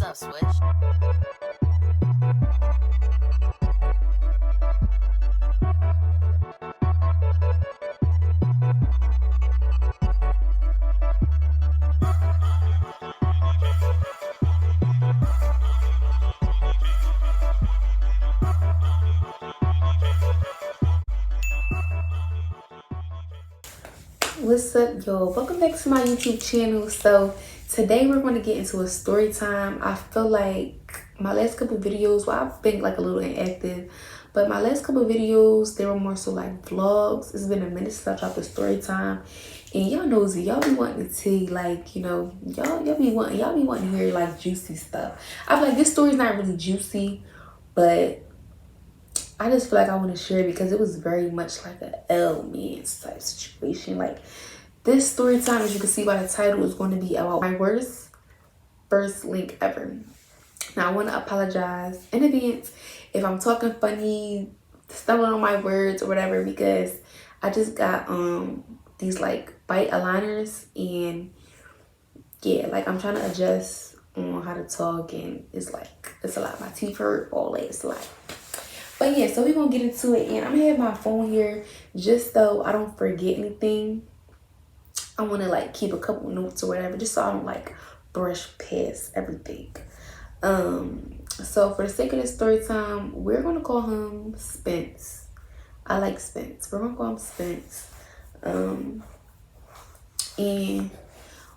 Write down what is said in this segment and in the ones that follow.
up, Switch? What's up, y'all? Welcome back to my YouTube channel. So today we're going to get into a story time. I feel like my last couple videos, well, I've been like a little inactive, but my last couple videos, they were more so like vlogs. It's been a minute since I dropped a story time, and y'all nosy, y'all be wanting to see, like, you know, y'all be wanting to hear like juicy stuff. I feel like this story's not really juicy, but I just feel like I want to share it because it was very much like an L-Man's type situation. Like, this story time, as you can see by the title, is going to be about my worst first link ever. Now, I want to apologize in advance if I'm talking funny, stumbling on my words or whatever, because I just got these like bite aligners, and yeah, like I'm trying to adjust on how to talk, and it's a lot. My teeth hurt, all that, it's a lot. But yeah, so we're gonna get into it, and I'm gonna have my phone here just so I don't forget anything. I want to like keep a couple notes or whatever, just so I don't like brush past everything. So for the sake of this story time, we're gonna call him Spence. I like Spence. We're gonna call him Spence. And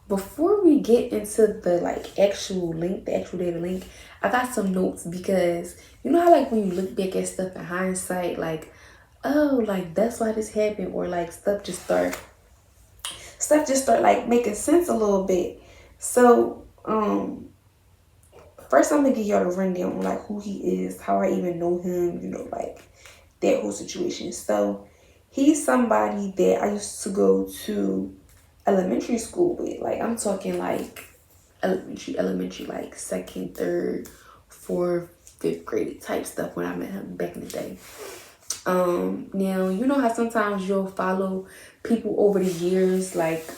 before we get into the like actual link, the actual data link, I got some notes because you know how like when you look back at stuff in hindsight, like, oh, like that's why this happened, or like stuff just start like making sense a little bit. So first I'm gonna give y'all the rundown on like who he is, how I even know him, you know, like that whole situation. So he's somebody that I used to go to elementary school with. Like, I'm talking like elementary, like second, third, fourth, fifth grade type stuff when I met him back in the day. Now, you know how sometimes you'll follow people over the years, like,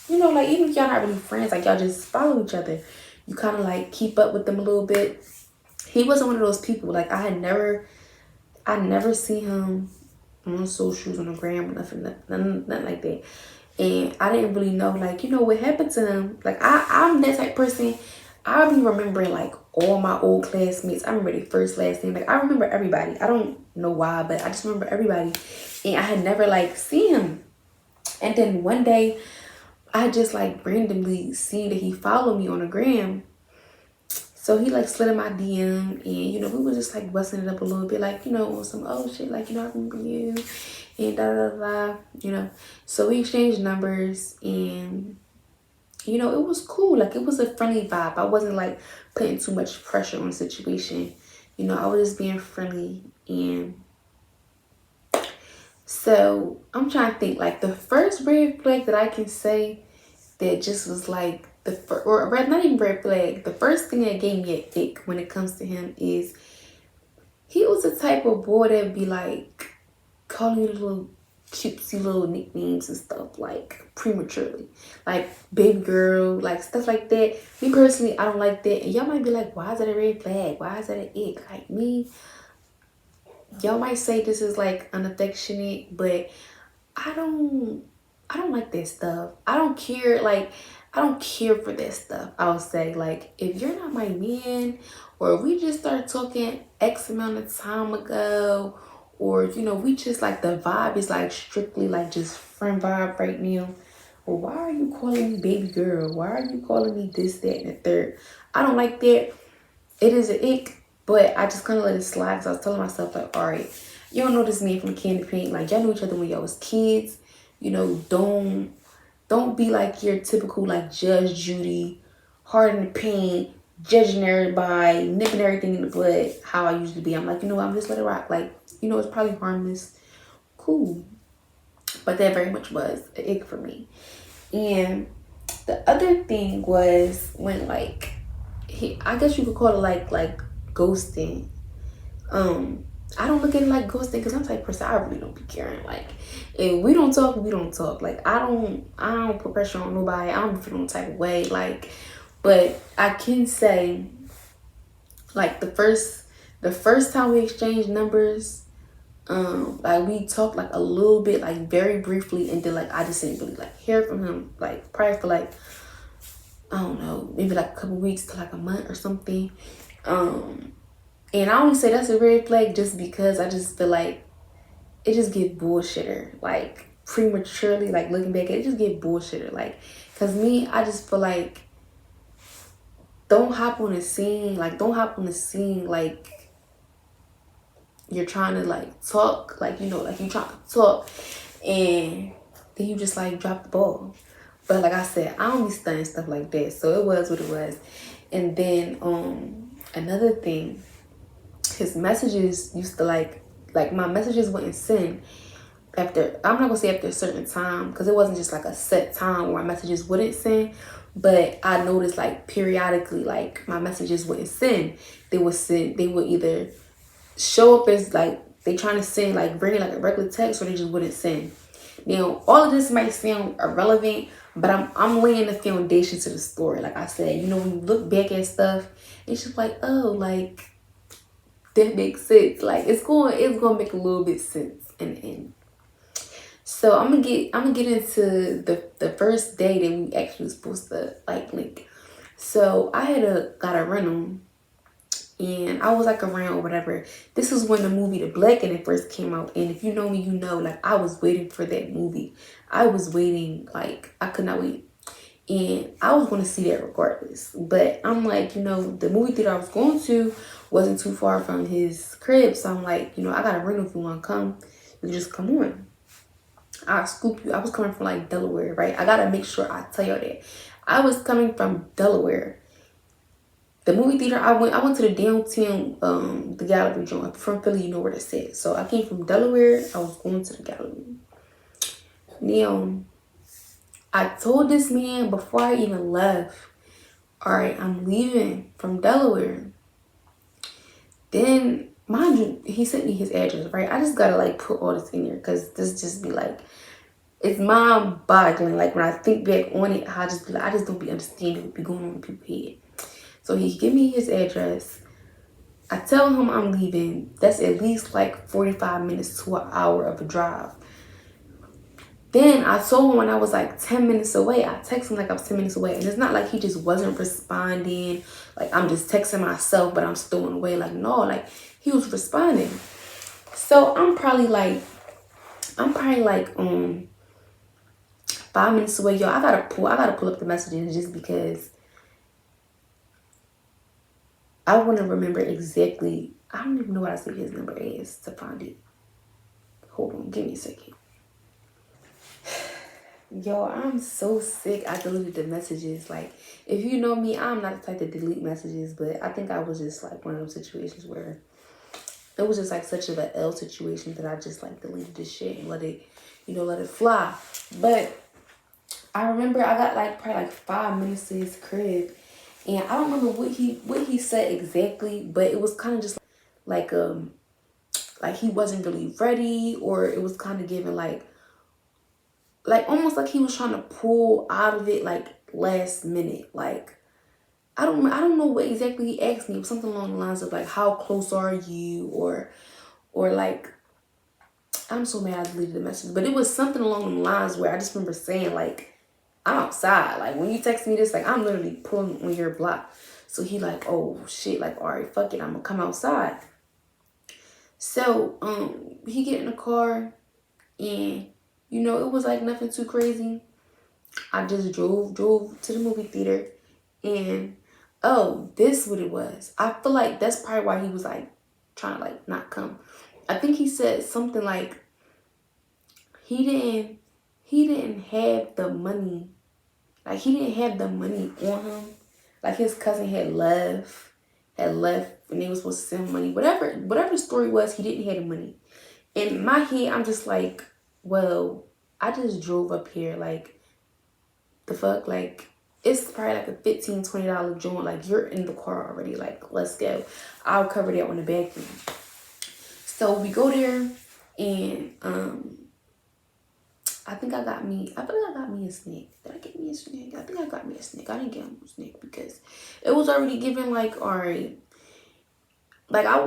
you know, like even if y'all not really friends, like y'all just follow each other, you kind of like keep up with them a little bit. He wasn't one of those people. Like, I never seen him on socials, on the gram, or nothing like that. And I didn't really know, like, you know, what happened to him. Like, I'm that type of person. I'll be remembering, like, all my old classmates. I remember their first, last name. Like, I remember everybody. I don't know why, but I just remember everybody. And I had never, like, seen him. And then one day, I just, like, randomly seen that he followed me on the gram. So he, like, slid in my DM. And, you know, we were just, like, busting it up a little bit. Like, you know, on some, oh, shit, like, you know, I remember you. And da-da-da-da, you know. So we exchanged numbers, and, you know, it was cool. Like, it was a friendly vibe. I wasn't, like, putting too much pressure on the situation. You know, I was just being friendly. And so I'm trying to think, like, the first red flag that I can say that just was, like, or not even red flag. The first thing that gave me an ick when it comes to him is he was the type of boy that would be, like, calling you little cutesy little nicknames and stuff, like, prematurely, like baby girl, like stuff like that. Me personally, I don't like that. And y'all might be like, why is that a red flag? Why is that an ick? Like, me, y'all might say this is like unaffectionate, but I don't like that stuff. I don't care. Like, I don't care for that stuff. I'll say, like, if you're not my man, or if we just started talking X amount of time ago, or, you know, we just like the vibe is like strictly like just friend vibe right now. Well, why are you calling me baby girl? Why are you calling me this, that, and the third? I don't like that. It is an ick, but I just kind of let it slide because I was telling myself, like, all right, you don't know this man from Candy Paint. Like, y'all knew each other when y'all was kids. You know, don't be like your typical like Judge Judy, hard in the paint, judging everybody, nipping everything in the bud, how I usually be. I'm like, you know what, I'm just let it rock. Like, you know, it's probably harmless. Cool. But that very much was an ick for me. And the other thing was when, like, I guess you could call it like ghosting. I don't look at it like ghosting because I'm the type of person, I really don't be caring. Like, if we don't talk, we don't talk. Like, I don't put pressure on nobody. I don't feel no type of way. Like, but I can say Like the first time we exchanged numbers, like we talked like a little bit, like very briefly, and then like I just didn't really like hear from him, like probably for like, I don't know, maybe like a couple weeks to like a month or something. And I only say that's a red flag just because I just feel like it just get bullshitter, like prematurely, like looking back at it, just get bullshitter, like, cause me, I just feel like don't hop on the scene, like you're trying to like talk, like, you know, like you trying to talk, and then you just like drop the ball. But like I said, I don't be studying stuff like that, so it was what it was. And then another thing, his messages used to like my messages wouldn't send after, I'm not gonna say after a certain time, because it wasn't just like a set time where my messages wouldn't send, but I noticed like periodically, like my messages wouldn't send. They would either show up as like they trying to send, like bring like a regular text, or they just wouldn't send. Now all of this might sound irrelevant, but I'm laying the foundation to the story. Like I said, you know, when you look back at stuff, it's just like, oh, like that makes sense. Like it's gonna make a little bit sense in the end. So I'm gonna get into the first day that we actually was supposed to like link. So I got a rental, and I was like around whatever. This was when the movie The Blackening first came out, and if you know me, you know, like I was waiting for that movie. I was waiting, like I could not wait, and I was going to see that regardless. But I'm like, you know, the movie theater I was going to wasn't too far from his crib, so I'm like, you know, I got a rental. If you want to come, you can just come on. I'll scoop you. I was coming from like Delaware, right? I gotta make sure I tell you that. I was coming from Delaware. The movie theater I went to the downtown, the gallery joint. From Philly, you know where that's at. So I came from Delaware. I was going to the gallery. Now, I told this man before I even left, all right, I'm leaving from Delaware. Then, mind you, he sent me his address, right? I just gotta like put all this in there because this just be like, it's mind boggling. Like when I think back on it, I just be like, I just don't be understanding what be going on in people's head. So he give me his address. I tell him I'm leaving. That's at least like 45 minutes to an hour of a drive. Then I told him when I was like 10 minutes away. I texted him like I was 10 minutes away. And it's not like he just wasn't responding. Like I'm just texting myself, but I'm still on the way. Like, no, like he was responding. So I'm probably like 5 minutes away. Yo, I gotta pull up the messages just because I want to remember exactly. I don't even know what I saved his number as to find it. Hold on, give me a second. Yo, I'm so sick. I deleted the messages. Like, if you know me, I'm not the type to delete messages, but I think I was just like one of those situations where it was just like such of an L situation that I just like deleted this shit and let it fly. But I remember I got like probably like 5 minutes to his crib, and I don't remember what he said exactly, but it was kind of just like he wasn't really ready, or it was kind of giving like almost like he was trying to pull out of it like last minute. Like I don't know what exactly he asked me. It was something along the lines of like, how close are you, or like, I'm so mad I deleted the message, but it was something along the lines where I just remember saying like, I'm outside. Like when you text me this, like I'm literally pulling on your block. So he like, oh shit, like all right, fuck it, I'm gonna come outside. So he get in the car, and you know, it was like nothing too crazy. I just drove to the movie theater, and oh, this what it was. I feel like that's probably why he was like trying to like not come. I think he said something like he didn't have the money. Like he didn't have the money on him. Like his cousin had left and they was supposed to send money. Whatever the story was, he didn't have the money. In my head, I'm just like, well, I just drove up here, like, the fuck? Like, it's probably like a $15-$20 joint. Like, you're in the car already. Like, let's go. I'll cover that on the back end. So we go there, and I think I got me a snack. Did I get me a snack? I think I got me a snack. I didn't get him a snack because it was already given like, all right, like I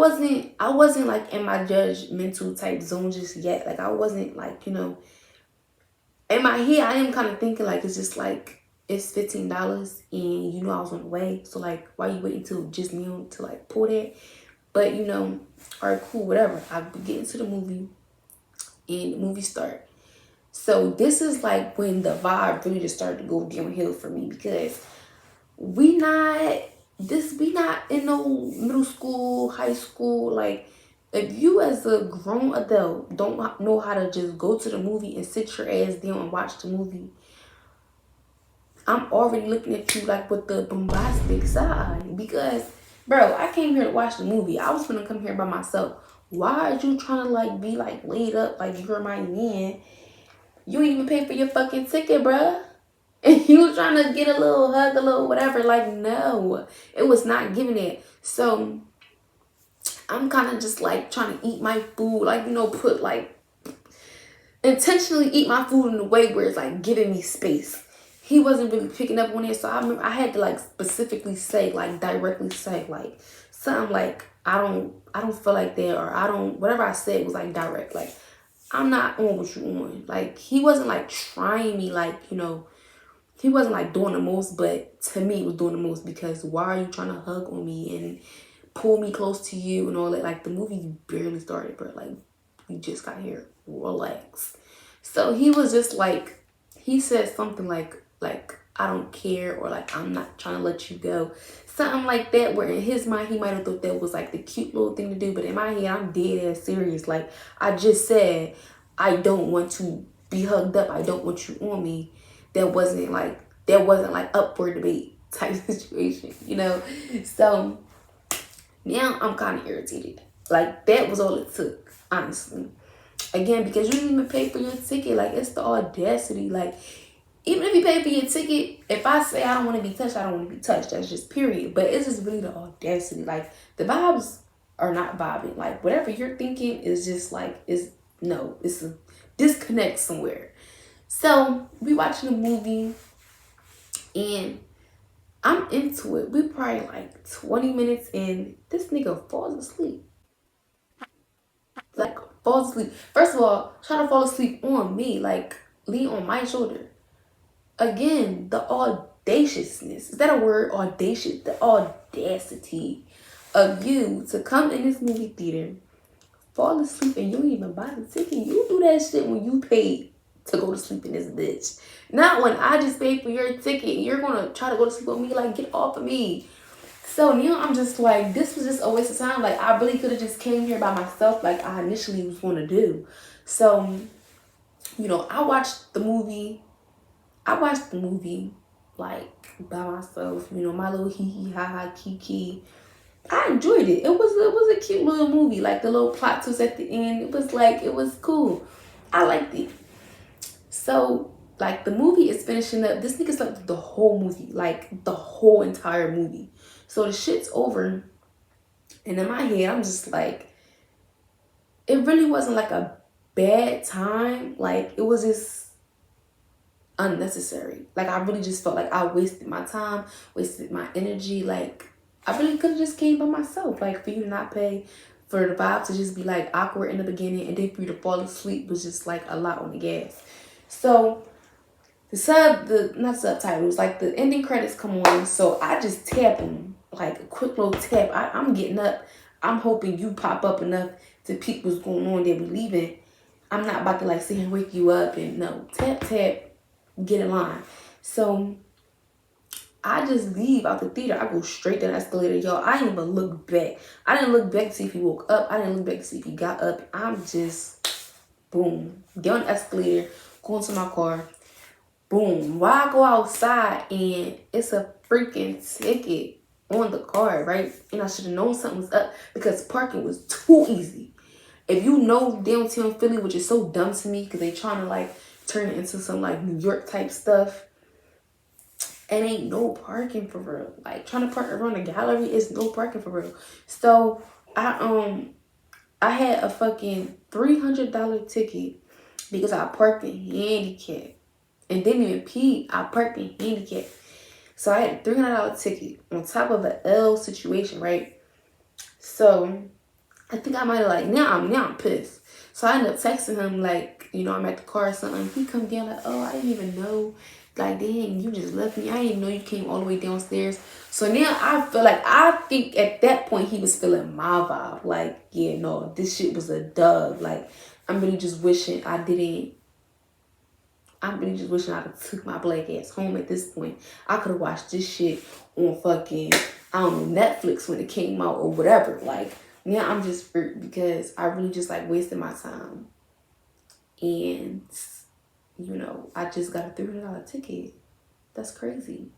wasn't like in my judgmental type zone just yet. Like I wasn't like, you know, in my head I am kind of thinking like it's just like it's $15 and you know I was on the way. So like why you waiting till just now to like pull that? But you know, all right, cool, whatever. I get into the movie and the movie start. So this is like when the vibe really just started to go downhill for me, because we not in no middle school, high school. Like if you as a grown adult don't know how to just go to the movie and sit your ass down and watch the movie, I'm already looking at you like with the bombastic side. Because bro, I came here to watch the movie. I was gonna come here by myself. Why are you trying to like be like laid up like you're my man? You ain't even pay for your fucking ticket, bruh. And you trying to get a little hug, a little whatever. Like, no, it was not giving it. So I'm kind of just like trying to eat my food, like, you know, put like intentionally eat my food in a way where it's like giving me space. He wasn't really picking up on it. So I remember I had to like specifically say, like directly say like something like, I don't feel like that, or I don't, whatever I said was like direct. Like, I'm not on what you on. Like, he wasn't like trying me, like, you know, he wasn't like doing the most, but to me it was doing the most, because why are you trying to hug on me and pull me close to you and all that? Like, the movie barely started, bro. Like, we just got here. Relax. So he was just like, he said something like I don't care, or like I'm not trying to let you go. Something like that, where in his mind he might have thought that was like the cute little thing to do, but in my head I'm dead ass serious. Like, I just said I don't want to be hugged up. I don't want you on me. That wasn't like up for debate type situation, you know? So now I'm kind of irritated. Like, that was all it took, honestly. Again, because you didn't even pay for your ticket. Like, it's the audacity. Like, even if you pay for your ticket, if I say I don't want to be touched, I don't want to be touched. That's just period. But it's just really the audacity. Like, the vibes are not vibing. Like, whatever you're thinking is just like, it's a disconnect somewhere. So we watching the movie and I'm into it. We probably like 20 minutes in, this nigga falls asleep. Like, falls asleep. First of all, try to fall asleep on me, like lean on my shoulder. Again, the audaciousness. Is that a word? Audacious. The audacity of you to come in this movie theater, fall asleep, and you don't even buy the ticket. You do that shit when you paid to go to sleep in this bitch. Not when I just paid for your ticket. You're gonna try to go to sleep with me. Like, get off of me. So now I'm just like, this was just a waste of time. Like, I really could have just came here by myself like I initially was going to do. So, you know, I watched the movie like by myself. You know, my little hee hee ha ha kiki. I enjoyed it. It was a cute little movie. Like, the little plot twist at the end, it was cool. I liked it. So, like, the movie is finishing up. This nigga slept the whole movie, like the whole entire movie. So the shit's over, and in my head, I'm just like, it really wasn't like a bad time. Like, it was just unnecessary. Like, I really just felt like I wasted my time, wasted my energy. Like, I really could have just came by myself. Like, for you to not pay, for the vibe to just be like awkward in the beginning, and then for you to fall asleep was just like a lot on the gas. So not subtitles, like the ending credits come on. So I just tap them, like a quick little tap. I'm getting up. I'm hoping you pop up enough to peep what's going on, that we leaving. I'm not about to like sit here and wake you up, and no, tap, get in line. So I just leave out the theater. I go straight down the escalator, y'all. I didn't even look back. I didn't look back to see if he woke up. I didn't look back to see if he got up. I'm just, boom, get on the escalator, go into my car, boom. Why I go outside and it's a freaking ticket on the car, right? And I should have known something was up, because parking was too easy. If you know downtown Philly, which is so dumb to me, because they trying to like turn it into some like New York type stuff, and ain't no parking for real. Like, trying to park around the gallery is no parking for real. So I had a fucking $300 ticket because I parked in handicap and didn't even pee. I parked in handicap. So I had a $300 ticket on top of an L situation, right? So I think I might have like, now I'm pissed. So I ended up texting him like, you know, I'm at the car or something. He come down like, oh, I didn't even know. Like, dang, you just left me. I didn't even know you came all the way downstairs. So now I feel like, I think at that point he was feeling my vibe. Like, yeah, no, this shit was a dub. Like, I'm really just wishing I didn't. I'm really just wishing I could took my black ass home at this point. I could have watched this shit on fucking, I don't know, Netflix when it came out or whatever. Like, now I'm just hurt because I really just like wasted my time. And, you know, I just got a $300 ticket. That's crazy.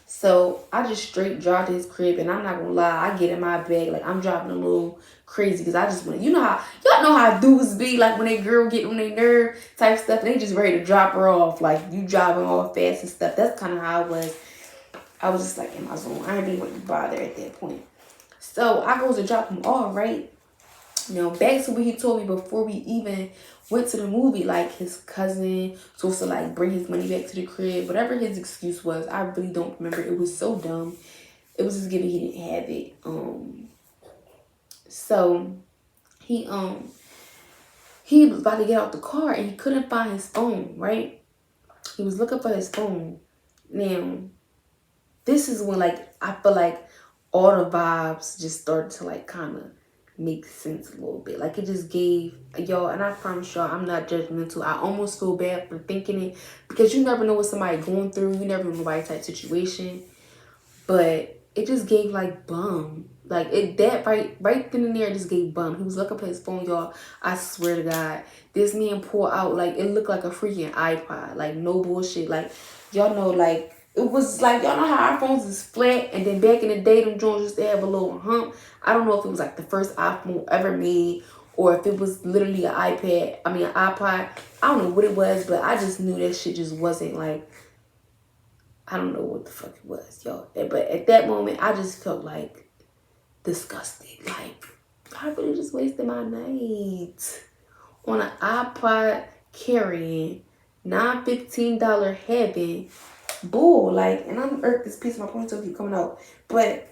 So I just straight drive to his crib, and I'm not gonna lie, I get in my bag, like I'm driving a little crazy because I just want, you know how, y'all know how dudes be like when they girl get on their nerve type stuff, and they just ready to drop her off, like you driving all fast and stuff. That's kind of how I was. I was just like in my zone. I didn't really want to bother at that point. So I goes to drop him off, right? Now, back to what he told me before we even went to the movie, like his cousin supposed to like bring his money back to the crib, whatever his excuse was. I really don't remember. It was so dumb. It was just giving he didn't have it. So he he was about to get out the car and he couldn't find his phone, right? He was looking for his phone. Now, this is when like I feel like all the vibes just started to like kind of make sense a little bit. Like it just gave y'all, and I promise y'all I'm not judgmental. I almost feel bad for thinking it because you never know what somebody going through. You never know nobody type situation. But it just gave like bum. Like it that right then and there just gave bum. He was looking for his phone, y'all. I swear to God. This man pulled out like it looked like a freaking iPod. Like no bullshit. Like y'all know like it was like y'all know how our phones is flat and then back in the day them joints used to have a little hump. I don't know if it was like the first iPhone ever made or if it was literally an iPad. I mean an iPod. I don't know what it was, but I just knew that shit just wasn't like I don't know what the fuck it was, y'all. But at that moment, I just felt like disgusted. Like, I really just wasted my night on an iPod carrying $9 $15 heaven. Bull, like, and I'm irked this piece of my ponytail keep coming out. But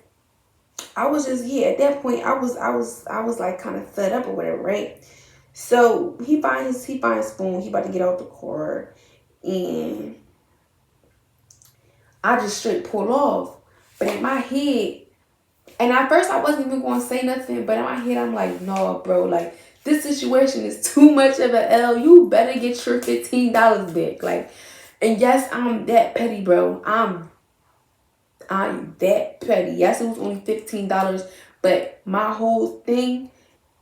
I was just, yeah, at that point, I was like kind of fed up or whatever, right? So he finds his phone, he about to get out the car, and I just straight pulled off. But in my head, and at first I wasn't even going to say nothing, but in my head I'm like, no, bro, like this situation is too much of an L. You better get your $15 back. Like, and yes, I'm that petty, bro. I'm that petty. Yes, it was only $15, but my whole thing,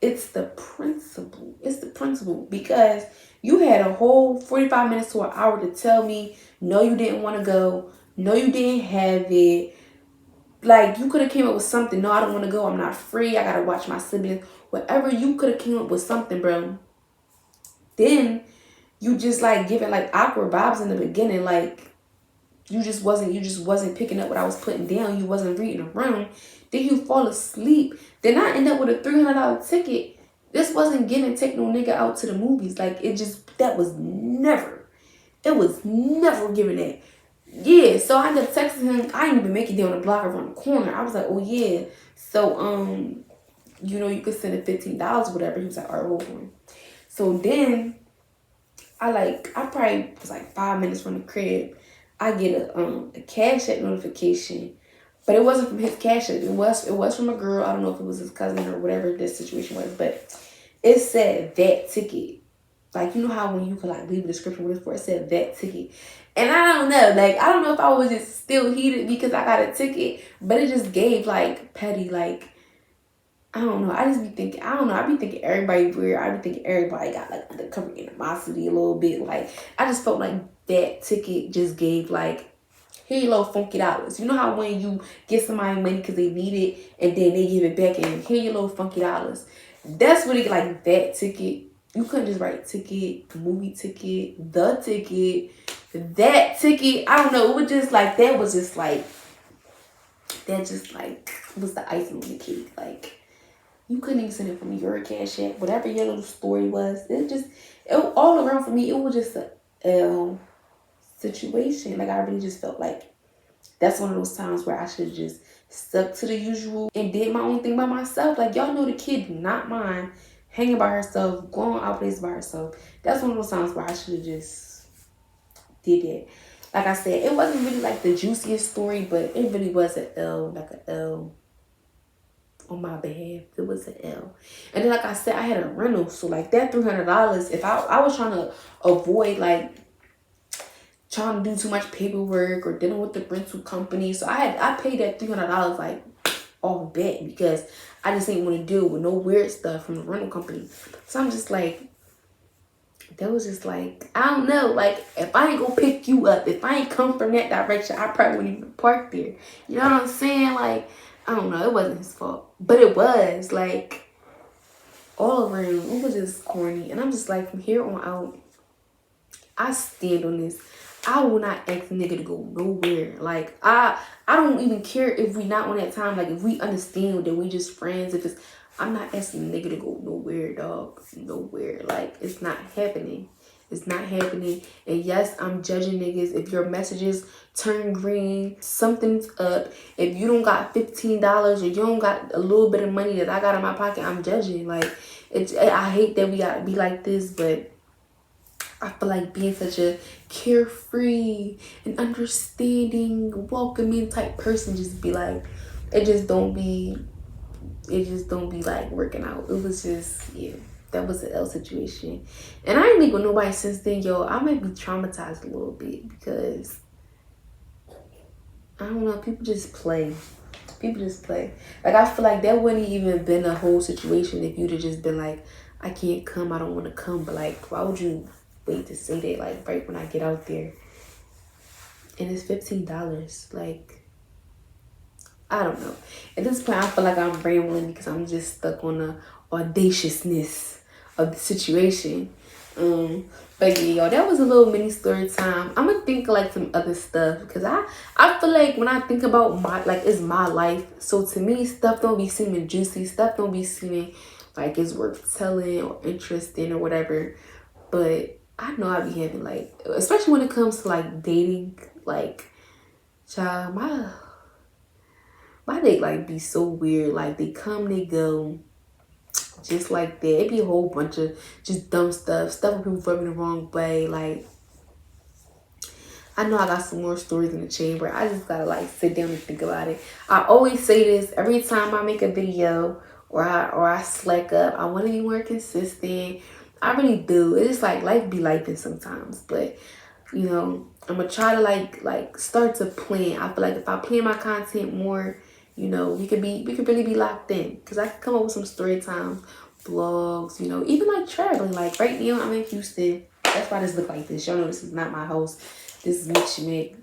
it's the principle. It's the principle because you had a whole 45 minutes to an hour to tell me, no, you didn't want to go. No, you didn't have it. Like, you could have came up with something. No, I don't want to go. I'm not free. I got to watch my siblings. Whatever, you could have came up with something, bro. Then you just, like, giving, like, awkward vibes in the beginning. Like, you just wasn't picking up what I was putting down. You wasn't reading the room. Then you fall asleep. Then I end up with a $300 ticket. This wasn't giving take no nigga out to the movies. Like, that was never. It was never giving that. Yeah, so I ended up texting him. I didn't even make it down the block around the corner. I was like, oh yeah. So you know, you could send it $15 or whatever. He was like, all right, hold on. So then I probably was like 5 minutes from the crib. I get a Cash App notification. But it wasn't from his Cash App. It was from a girl. I don't know if it was his cousin or whatever this situation was, but it said that ticket. Like, you know how when you could like leave a description with it for it said that ticket. And I don't know, like, I don't know if I was just still heated because I got a ticket, but it just gave like petty, like, I don't know. I just be thinking, I don't know. I be thinking everybody weird. I be thinking everybody got like undercover animosity a little bit. Like, I just felt like that ticket just gave like, here you little funky dollars. You know how when you get somebody money because they need it and then they give it back and here you little funky dollars. That's what it like that ticket. You couldn't just write ticket, movie ticket, the ticket, that ticket. I don't know. It was just like that was just like was the icing on the cake. Like you couldn't even send it from your Cash App, whatever your little story was. All around for me. It was just a L situation. Like I really just felt like that's one of those times where I should have just stuck to the usual, and did my own thing by myself. Like, y'all know the kid, not mine, hanging by herself, going out places by herself. That's one of those times where I should have just did it. Like I said, it wasn't really like the juiciest story, but it really was an L, like an L on my behalf. It was an L. And then, like I said, I had a rental, so like that $300, if I was trying to avoid like trying to do too much paperwork or dealing with the rental company, so I paid that $300 like off bet, because I just didn't want to deal with no weird stuff from the rental company. So I'm just like, that was just like, I don't know, like, if I ain't gonna pick you up, if I ain't come from that direction, I probably wouldn't even park there. You know what I'm saying? Like, I don't know, it wasn't his fault, but it was like all around, it was just corny. And I'm just like, from here on out, I stand on this. I will not ask a nigga to go nowhere. Like, I don't even care if we not on that time. Like, if we understand that we just friends, if it's, I'm not asking a nigga to go nowhere, dog. Nowhere. Like, it's not happening. It's not happening. And yes, I'm judging niggas. If your messages turn green, something's up. If you don't got $15 or you don't got a little bit of money that I got in my pocket, I'm judging. Like, I hate that we gotta be like this, but I feel like being such a carefree and understanding, welcoming type person just be like, it just don't be like working out. It was just, yeah, that was an L situation. And I ain't been with nobody since then, yo. I might be traumatized a little bit, because I don't know, people just play. People just play. Like, I feel like that wouldn't even been a whole situation if you'd have just been like, I can't come, I don't want to come. But like, why would you wait to say that like right when I get out there? And it's $15. Like, I don't know. At this point, I feel like I'm rambling because I'm just stuck on the audaciousness of the situation. But yeah, y'all, that was a little mini story time. I'm gonna think of like some other stuff, because I feel like when I think about my, like, it's my life. So to me, stuff don't be seeming juicy. Stuff don't be seeming like it's worth telling or interesting or whatever. But I know I be having like, especially when it comes to like dating, like, child, my date like be so weird. Like, they come, they go, just like that. It be a whole bunch of just dumb stuff with people rubbing the wrong way. Like, I know I got some more stories in the chamber. I just gotta like sit down and think about it. I always say this every time I make a video or I slack up. I want to be more consistent. I really do. It's just like life be lifing sometimes, but you know, I'm gonna try to like start to plan. I feel like if I plan my content more, you know, we could really be locked in, because I could come up with some story time vlogs, you know, even like traveling. Like right now I'm in Houston. That's why this look like this. Y'all know this is not my house. This is Mitch make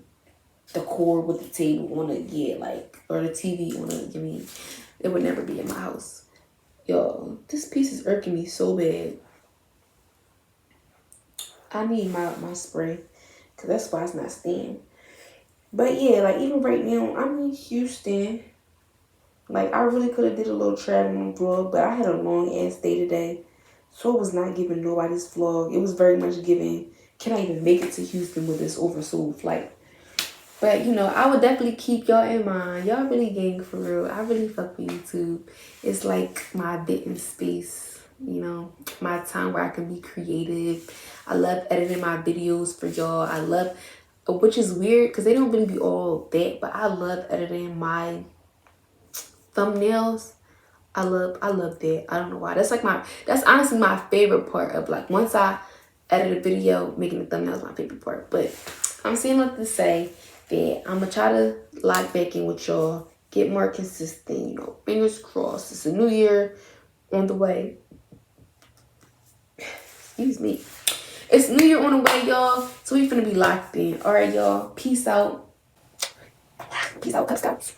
the cord with the table on it, yeah, like, or the TV on it. I mean, it would never be in my house. Yo, this piece is irking me so bad. I need my spray, because that's why it's not staying. But yeah, like, even right now, I'm in Houston. Like, I really could have did a little traveling vlog, but I had a long ass day today. So it was not giving nobody's vlog. It was very much giving, can I even make it to Houston with this oversold flight? But, you know, I would definitely keep y'all in mind. Y'all really gang for real. I really fuck with YouTube. It's like my bit in space, you know, my time where I can be creative. I love editing my videos for y'all. I love, which is weird because they don't really be all that, but I love editing my thumbnails. I love that. I don't know why. That's honestly my favorite part of, like, once I edit a video, making the thumbnails my favorite part. But I'm seeing what to say that I'm gonna try to lock back in with y'all, get more consistent, you know, fingers crossed. It's a new year on the way. Excuse me. It's New Year on the way, y'all. So we finna be locked in. All right, y'all. Peace out. Peace out, Cub Scouts.